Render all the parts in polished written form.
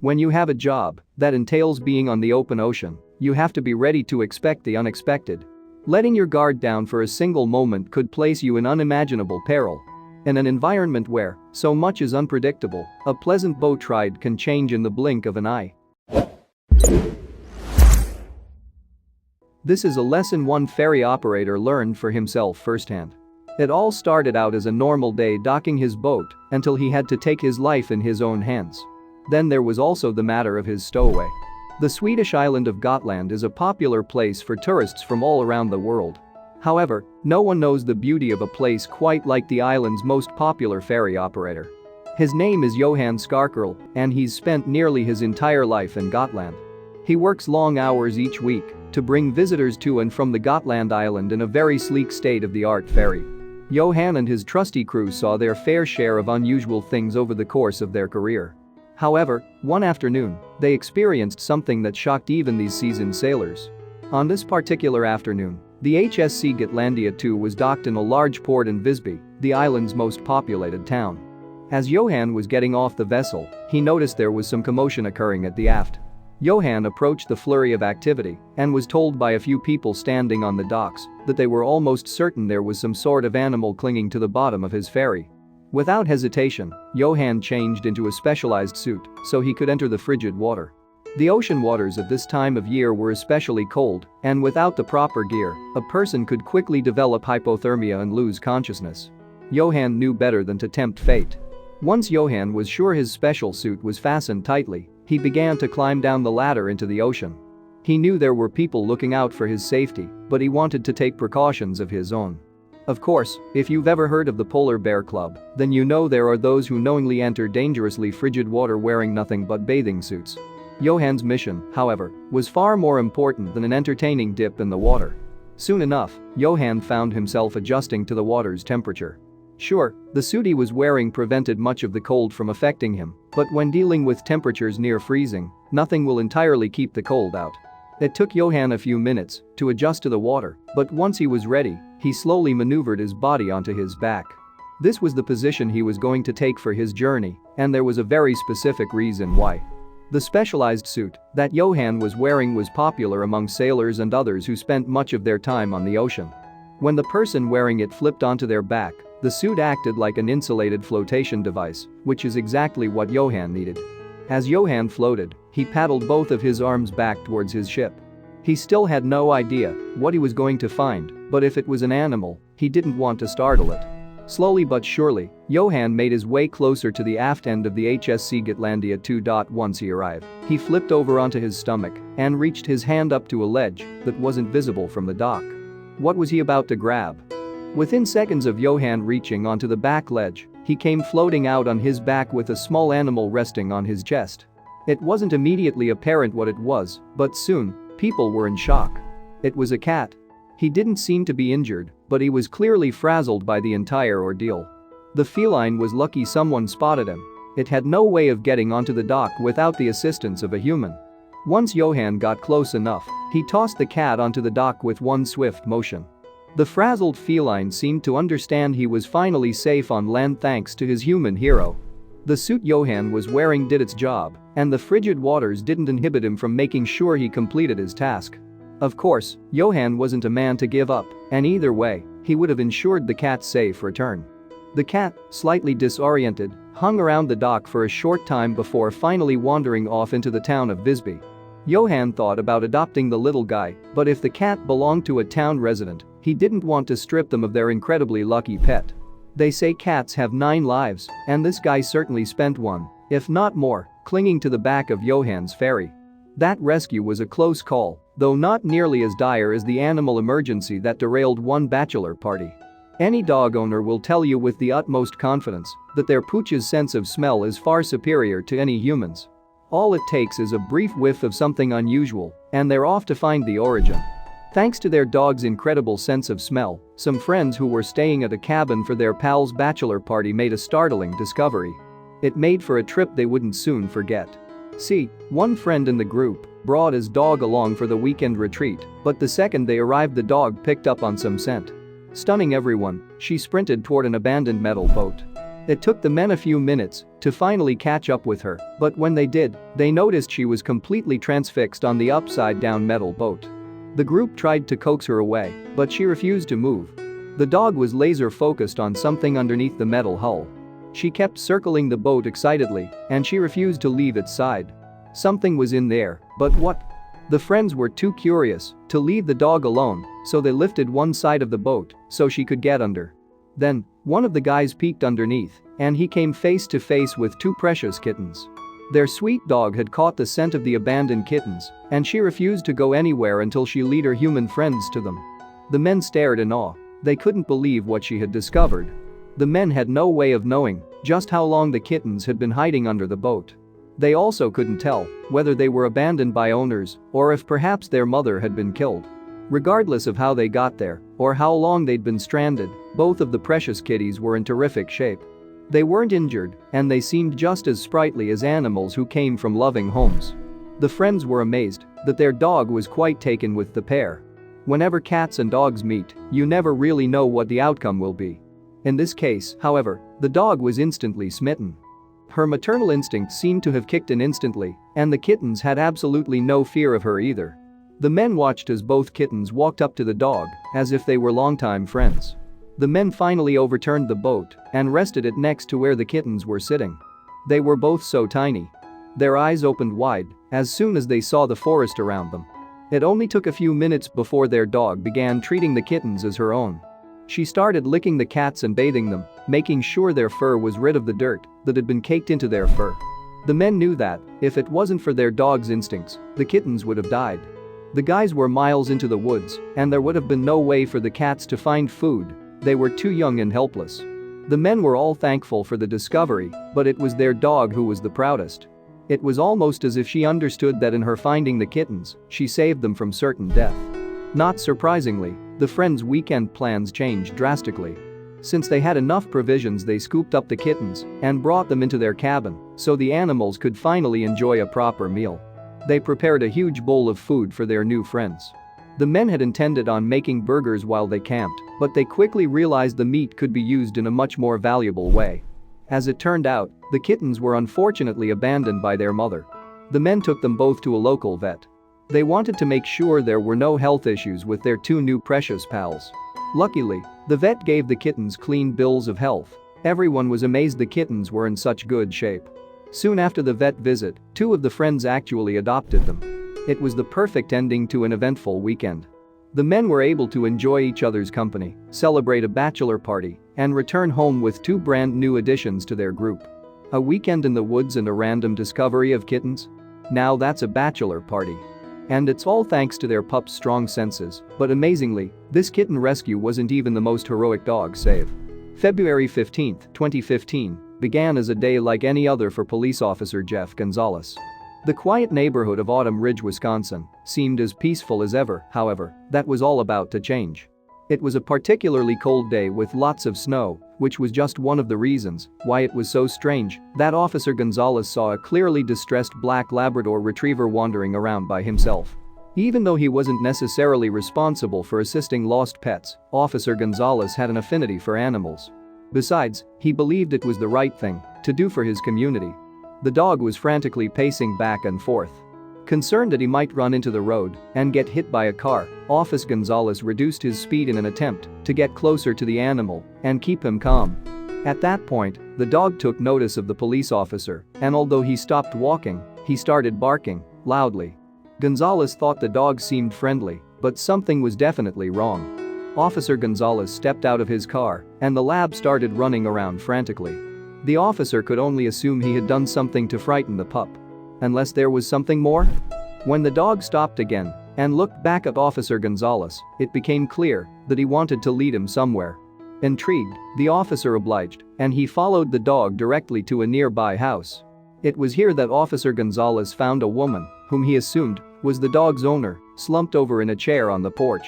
When you have a job that entails being on the open ocean, you have to be ready to expect the unexpected. Letting your guard down for a single moment could place you in unimaginable peril. In an environment where so much is unpredictable, a pleasant boat ride can change in the blink of an eye. This is a lesson one ferry operator learned for himself firsthand. It all started out as a normal day docking his boat until he had to take his life in his own hands. Then there was also the matter of his stowaway. The Swedish island of Gotland is a popular place for tourists from all around the world. However, no one knows the beauty of a place quite like the island's most popular ferry operator. His name is Johan Skarkerl, and he's spent nearly his entire life in Gotland. He works long hours each week to bring visitors to and from the Gotland island in a very sleek state-of-the-art ferry. Johan and his trusty crew saw their fair share of unusual things over the course of their career. However, one afternoon, they experienced something that shocked even these seasoned sailors. On this particular afternoon, the HSC Gotlandia II was docked in a large port in Visby, the island's most populated town. As Johan was getting off the vessel, he noticed there was some commotion occurring at the aft. Johan approached the flurry of activity and was told by a few people standing on the docks that they were almost certain there was some sort of animal clinging to the bottom of his ferry. Without hesitation, Johan changed into a specialized suit so he could enter the frigid water. The ocean waters at this time of year were especially cold, and without the proper gear, a person could quickly develop hypothermia and lose consciousness. Johan knew better than to tempt fate. Once Johan was sure his special suit was fastened tightly, he began to climb down the ladder into the ocean. He knew there were people looking out for his safety, but he wanted to take precautions of his own. Of course, if you've ever heard of the Polar Bear Club, then you know there are those who knowingly enter dangerously frigid water wearing nothing but bathing suits. Johan's mission, however, was far more important than an entertaining dip in the water. Soon enough, Johan found himself adjusting to the water's temperature. Sure, the suit he was wearing prevented much of the cold from affecting him, but when dealing with temperatures near freezing, nothing will entirely keep the cold out. It took Johan a few minutes to adjust to the water, but once he was ready, he slowly maneuvered his body onto his back. This was the position he was going to take for his journey, and there was a very specific reason why. The specialized suit that Johan was wearing was popular among sailors and others who spent much of their time on the ocean. When the person wearing it flipped onto their back, the suit acted like an insulated flotation device, which is exactly what Johan needed. As Johan floated, he paddled both of his arms back towards his ship. He still had no idea what he was going to find, but if it was an animal, he didn't want to startle it. Slowly but surely, Johan made his way closer to the aft end of the HSC Gotlandia II. Once he arrived, he flipped over onto his stomach and reached his hand up to a ledge that wasn't visible from the dock. What was he about to grab? Within seconds of Johan reaching onto the back ledge, he came floating out on his back with a small animal resting on his chest. It wasn't immediately apparent what it was, but soon, people were in shock. It was a cat. He didn't seem to be injured, but he was clearly frazzled by the entire ordeal. The feline was lucky someone spotted him. It had no way of getting onto the dock without the assistance of a human. Once Johan got close enough, he tossed the cat onto the dock with one swift motion. The frazzled feline seemed to understand he was finally safe on land thanks to his human hero. The suit Johan was wearing did its job, and the frigid waters didn't inhibit him from making sure he completed his task. Of course, Johan wasn't a man to give up, and either way, he would have ensured the cat's safe return. The cat, slightly disoriented, hung around the dock for a short time before finally wandering off into the town of Visby. Johan thought about adopting the little guy, but if the cat belonged to a town resident, he didn't want to strip them of their incredibly lucky pet. They say cats have 9 lives, and this guy certainly spent one, if not more, clinging to the back of Johan's ferry. That rescue was a close call, though not nearly as dire as the animal emergency that derailed one bachelor party. Any dog owner will tell you with the utmost confidence that their pooch's sense of smell is far superior to any human's. All it takes is a brief whiff of something unusual, and they're off to find the origin. Thanks to their dog's incredible sense of smell, some friends who were staying at a cabin for their pal's bachelor party made a startling discovery. It made for a trip they wouldn't soon forget. See, one friend in the group brought his dog along for the weekend retreat, but the second they arrived the dog picked up on some scent. Stunning everyone, she sprinted toward an abandoned metal boat. It took the men a few minutes to finally catch up with her, but when they did, they noticed she was completely transfixed on the upside-down metal boat. The group tried to coax her away, but she refused to move. The dog was laser-focused on something underneath the metal hull. She kept circling the boat excitedly, and she refused to leave its side. Something was in there, but what? The friends were too curious to leave the dog alone, so they lifted one side of the boat so she could get under. Then, one of the guys peeked underneath, and he came face to face with two precious kittens. Their sweet dog had caught the scent of the abandoned kittens, and she refused to go anywhere until she led her human friends to them. The men stared in awe. They couldn't believe what she had discovered. The men had no way of knowing just how long the kittens had been hiding under the boat. They also couldn't tell whether they were abandoned by owners or if perhaps their mother had been killed. Regardless of how they got there or how long they'd been stranded, both of the precious kitties were in terrific shape. They weren't injured, and they seemed just as sprightly as animals who came from loving homes. The friends were amazed that their dog was quite taken with the pair. Whenever cats and dogs meet, you never really know what the outcome will be. In this case, however, the dog was instantly smitten. Her maternal instincts seemed to have kicked in instantly, and the kittens had absolutely no fear of her either. The men watched as both kittens walked up to the dog, as if they were longtime friends. The men finally overturned the boat and rested it next to where the kittens were sitting. They were both so tiny. Their eyes opened wide as soon as they saw the forest around them. It only took a few minutes before their dog began treating the kittens as her own. She started licking the cats and bathing them, making sure their fur was rid of the dirt that had been caked into their fur. The men knew that, if it wasn't for their dog's instincts, the kittens would have died. The guys were miles into the woods, and there would have been no way for the cats to find food. They were too young and helpless. The men were all thankful for the discovery, but it was their dog who was the proudest. It was almost as if she understood that in her finding the kittens, she saved them from certain death. Not surprisingly, the friends' weekend plans changed drastically. Since they had enough provisions, they scooped up the kittens and brought them into their cabin so the animals could finally enjoy a proper meal. They prepared a huge bowl of food for their new friends. The men had intended on making burgers while they camped, but they quickly realized the meat could be used in a much more valuable way. As it turned out, the kittens were unfortunately abandoned by their mother. The men took them both to a local vet. They wanted to make sure there were no health issues with their two new precious pals. Luckily, the vet gave the kittens clean bills of health. Everyone was amazed the kittens were in such good shape. Soon after the vet visit, two of the friends actually adopted them. It was the perfect ending to an eventful weekend. The men were able to enjoy each other's company, celebrate a bachelor party, and return home with two brand new additions to their group. A weekend in the woods and a random discovery of kittens? Now that's a bachelor party. And it's all thanks to their pup's strong senses, but amazingly, this kitten rescue wasn't even the most heroic dog save. February 15, 2015, began as a day like any other for police officer Jeff Gonzalez. The quiet neighborhood of Autumn Ridge, Wisconsin, seemed as peaceful as ever. However, that was all about to change. It was a particularly cold day with lots of snow, which was just one of the reasons why it was so strange that Officer Gonzalez saw a clearly distressed black Labrador retriever wandering around by himself. Even though he wasn't necessarily responsible for assisting lost pets, Officer Gonzalez had an affinity for animals. Besides, he believed it was the right thing to do for his community. The dog was frantically pacing back and forth. Concerned that he might run into the road and get hit by a car, Officer Gonzalez reduced his speed in an attempt to get closer to the animal and keep him calm. At that point, the dog took notice of the police officer, and although he stopped walking, he started barking loudly. Gonzalez thought the dog seemed friendly, but something was definitely wrong. Officer Gonzalez stepped out of his car, and the lab started running around frantically. The officer could only assume he had done something to frighten the pup. Unless there was something more? When the dog stopped again and looked back at Officer Gonzalez, it became clear that he wanted to lead him somewhere. Intrigued, the officer obliged, and he followed the dog directly to a nearby house. It was here that Officer Gonzalez found a woman, whom he assumed was the dog's owner, slumped over in a chair on the porch.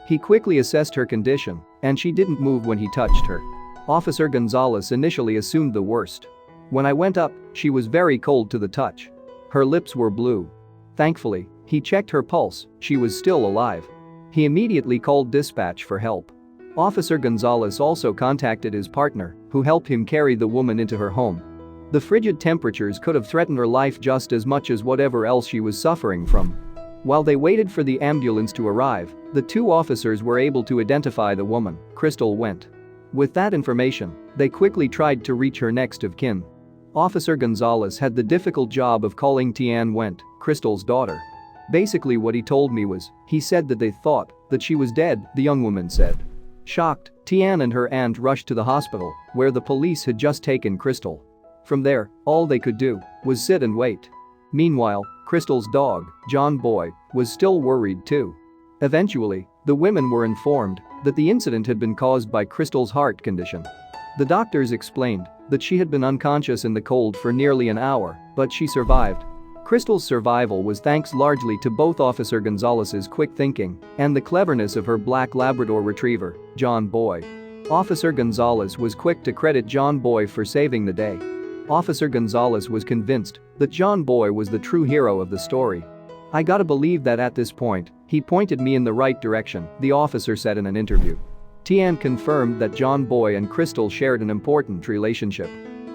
He quickly assessed her condition, and she didn't move when he touched her. Officer Gonzalez initially assumed the worst. When I went up, she was very cold to the touch. Her lips were blue. Thankfully, he checked her pulse. She was still alive. He immediately called dispatch for help. Officer Gonzalez also contacted his partner, who helped him carry the woman into her home. The frigid temperatures could have threatened her life just as much as whatever else she was suffering from. While they waited for the ambulance to arrive, the two officers were able to identify the woman, Crystal Went. With that information, they quickly tried to reach her next of kin. Officer Gonzalez had the difficult job of calling Tian Went, Crystal's daughter. Basically what he told me was, he said that they thought that she was dead, the young woman said. Shocked, Tian and her aunt rushed to the hospital, where the police had just taken Crystal. From there, all they could do was sit and wait. Meanwhile, Crystal's dog, John Boy, was still worried too. Eventually, the women were informed that the incident had been caused by Crystal's heart condition. The doctors explained that she had been unconscious in the cold for nearly an hour, but she survived. Crystal's survival was thanks largely to both Officer Gonzalez's quick thinking and the cleverness of her black Labrador retriever, John Boy. Officer Gonzalez was quick to credit John Boy for saving the day. Officer Gonzalez was convinced that John Boy was the true hero of the story. "I gotta believe that at this point, he pointed me in the right direction," the officer said in an interview. Tian confirmed that John Boy and Crystal shared an important relationship.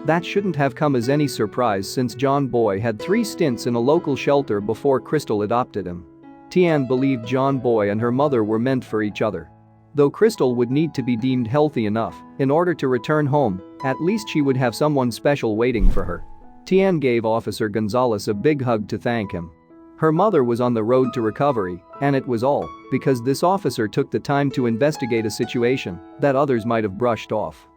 That shouldn't have come as any surprise since John Boy had 3 stints in a local shelter before Crystal adopted him. Tian believed John Boy and her mother were meant for each other. Though Crystal would need to be deemed healthy enough in order to return home, at least she would have someone special waiting for her. Tian gave Officer Gonzalez a big hug to thank him. Her mother was on the road to recovery, and it was all because this officer took the time to investigate a situation that others might have brushed off.